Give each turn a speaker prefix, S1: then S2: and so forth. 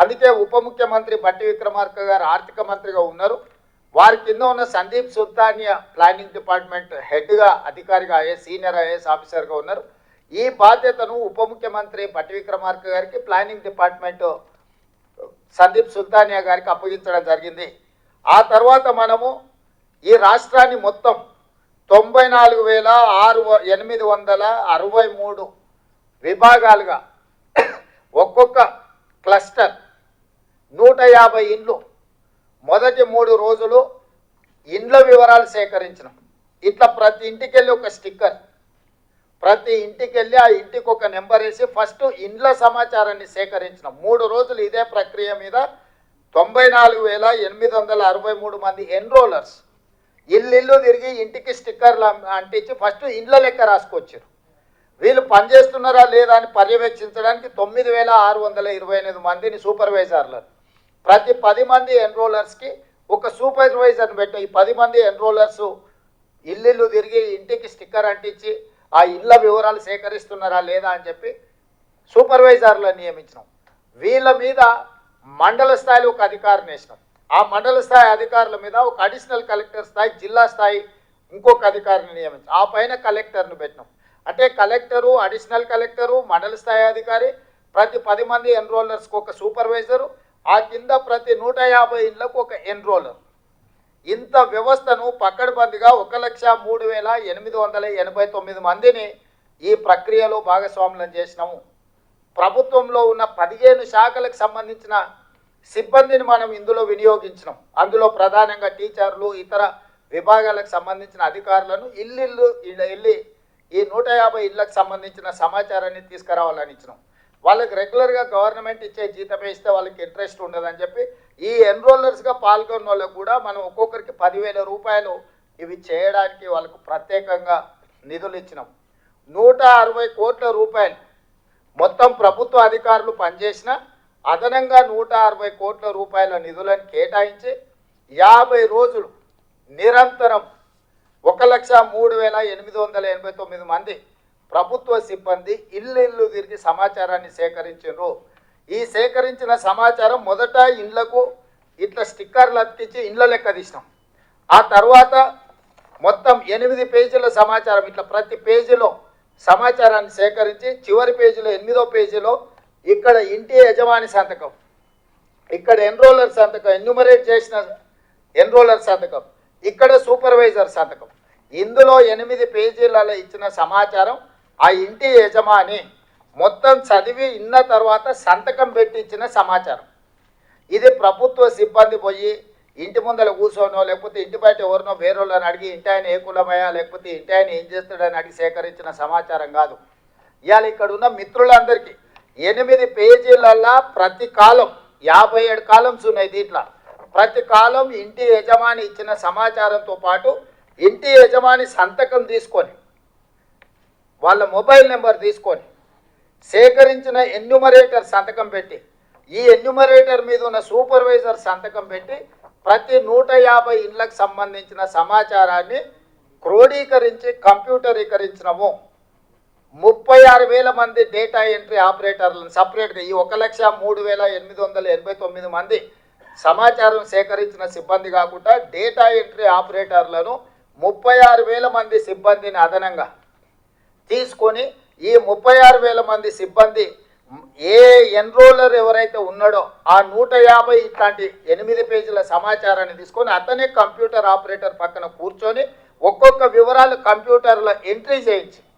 S1: అందుకే ఉప ముఖ్యమంత్రి బట్టి విక్రమార్క గారు ఆర్థిక మంత్రిగా ఉన్నారు. వారి కింద ఉన్న సందీప్ సుల్తానియా ప్లానింగ్ డిపార్ట్మెంట్ హెడ్గా అధికారిగా సీనియర్ ఐఏఎస్ ఆఫీసర్గా ఉన్నారు. ఈ బాధ్యతను ఉప ముఖ్యమంత్రి బట్టి విక్రమార్క గారికి ప్లానింగ్ డిపార్ట్మెంట్ సందీప్ సుల్తానియా గారికి అప్పగించడం జరిగింది. ఆ తర్వాత మనము ఈ రాష్ట్రాన్ని మొత్తం 94,863 విభాగాలుగా ఒక్కొక్క క్లస్టర్ 150 ఇండ్లు మొదటి 3 రోజులు ఇండ్ల వివరాలు సేకరించినాం. ఇట్లా ప్రతి ఇంటికి వెళ్ళి ఒక స్టిక్కర్, ప్రతి ఇంటికి వెళ్ళి ఆ ఇంటికి ఒక నెంబర్ వేసి ఫస్ట్ ఇండ్ల సమాచారాన్ని సేకరించినాం. 3 రోజులు ఇదే ప్రక్రియ మీద 94,863 మంది ఎన్రోలర్స్ ఇల్లు తిరిగి ఇంటికి స్టిక్కర్లు అంటించి ఫస్ట్ ఇండ్ల లెక్క రాసుకొచ్చారు. వీళ్ళు పనిచేస్తున్నారా లేదా అని పర్యవేక్షించడానికి 9,628 మందిని సూపర్వైజర్లు, ప్రతి 10 మంది ఎన్రోలర్స్కి ఒక సూపర్వైజర్ని పెట్టాం. ఈ 10 మంది ఎన్రోలర్స్ ఇల్లు తిరిగి ఇంటికి స్టిక్కర్ అంటించి ఆ ఇళ్ళ వివరాలు సేకరిస్తున్నారా లేదా అని చెప్పి సూపర్వైజర్లను నియమించినాం. వీళ్ళ మీద మండల స్థాయిలో ఒక అధికారిని వేసినాం. ఆ మండల స్థాయి అధికారుల మీద ఒక అడిషనల్ కలెక్టర్ స్థాయి, జిల్లా స్థాయి ఇంకొక అధికారిని నియమించాం. ఆ పైన కలెక్టర్ను పెట్టినాం. అంటే కలెక్టరు, అడిషనల్ కలెక్టరు, మండల స్థాయి అధికారి, ప్రతి 10 మంది ఎన్రోలర్స్కి ఒక సూపర్వైజరు, ఆ కింద ప్రతి 150 ఇళ్లకు ఒక ఎన్రోలర్. ఇంత వ్యవస్థను పక్కడబందిగా 1,03,889 మందిని ఈ ప్రక్రియలో భాగస్వాములను చేసినాము. ప్రభుత్వంలో ఉన్న 15 శాఖలకు సంబంధించిన సిబ్బందిని మనం ఇందులో వినియోగించినాం. అందులో ప్రధానంగా టీచర్లు, ఇతర విభాగాలకు సంబంధించిన అధికారులను వెళ్ళి ఈ 150 ఇళ్లకు సంబంధించిన సమాచారాన్ని తీసుకురావాలని ఇచ్చినాం. వాళ్ళకి రెగ్యులర్గా గవర్నమెంట్ ఇచ్చే జీతమే ఇస్తే వాళ్ళకి ఇంట్రెస్ట్ ఉండదని చెప్పి ఈ ఎన్రోలర్స్గా పాల్గొన్న వాళ్ళకు కూడా మనం ఒక్కొక్కరికి 10,000 రూపాయలు ఇవి చేయడానికి వాళ్ళకు ప్రత్యేకంగా నిధులు ఇచ్చినాం. 160 కోట్ల రూపాయలు మొత్తం ప్రభుత్వ అధికారులు పనిచేసిన అదనంగా 160 కోట్ల రూపాయల నిధులను కేటాయించి 50 రోజులు నిరంతరం 1,03,889 మంది ప్రభుత్వ సిబ్బంది ఇల్లు తిరిగి సమాచారాన్ని సేకరించారు. ఈ సేకరించిన సమాచారం మొదట ఇండ్లకు ఇట్లా స్టిక్కర్లు అతికించి ఇండ్ల లెక్క తీసినాం. ఆ తర్వాత మొత్తం 8 పేజీల సమాచారం ఇట్లా ప్రతి పేజీలో సమాచారాన్ని సేకరించి చివరి పేజీలో 8వ పేజీలో ఇక్కడ ఇంటి యజమాని సంతకం, ఇక్కడ ఎన్రోలర్ సంతకం, ఎన్యూమరేట్ చేసిన ఎన్రోలర్ సంతకం, ఇక్కడ సూపర్వైజర్ సంతకం. ఇందులో 8 పేజీలలో ఇచ్చిన సమాచారం ఆ ఇంటి యజమాని మొత్తం చదివి ఇన్న తర్వాత సంతకం పెట్టి ఇచ్చిన సమాచారం. ఇది ప్రభుత్వ సిబ్బంది పోయి ఇంటి ముందర కూర్చోనో లేకపోతే ఇంటి బయట ఎవరినో వేరేళ్ళని అడిగి ఇంటి ఆయన ఏ కులమయ్యా లేకపోతే ఇంటి ఆయన ఏం చేస్తాడని అడిగి సేకరించిన సమాచారం కాదు. ఇవాళ ఇక్కడ ఉన్న మిత్రులందరికీ 8 పేజీలల్లో ప్రతి కాలం 57 కాలమ్స్ ఉన్నాయి. దీంట్లో ప్రతి కాలం ఇంటి యజమాని ఇచ్చిన సమాచారంతో పాటు ఇంటి యజమాని సంతకం తీసుకొని వాళ్ళ మొబైల్ నెంబర్ తీసుకొని సేకరించిన ఎన్యూమరేటర్ సంతకం పెట్టి ఈ ఎన్యూమరేటర్ మీద ఉన్న సూపర్వైజర్ సంతకం పెట్టి ప్రతి 150 ఇళ్లకు సంబంధించిన సమాచారాన్ని క్రోడీకరించి కంప్యూటరీకరించినము. 36,000 మంది డేటా ఎంట్రీ ఆపరేటర్లను సపరేట్గా ఈ 1,03,889 మంది సమాచారం సేకరించిన సిబ్బంది కాకుండా డేటా ఎంట్రీ ఆపరేటర్లను 36,000 మంది సిబ్బందిని అదనంగా తీసుకొని ఈ 36,000 మంది సిబ్బంది ఏ ఎన్రోలర్ ఎవరైతే ఉన్నాడో ఆ 150 ఇట్లాంటి 8 పేజీల సమాచారాన్ని తీసుకొని అతనే కంప్యూటర్ ఆపరేటర్ పక్కన కూర్చొని ఒక్కొక్క వివరాలు కంప్యూటర్లో ఎంట్రీ చేయించి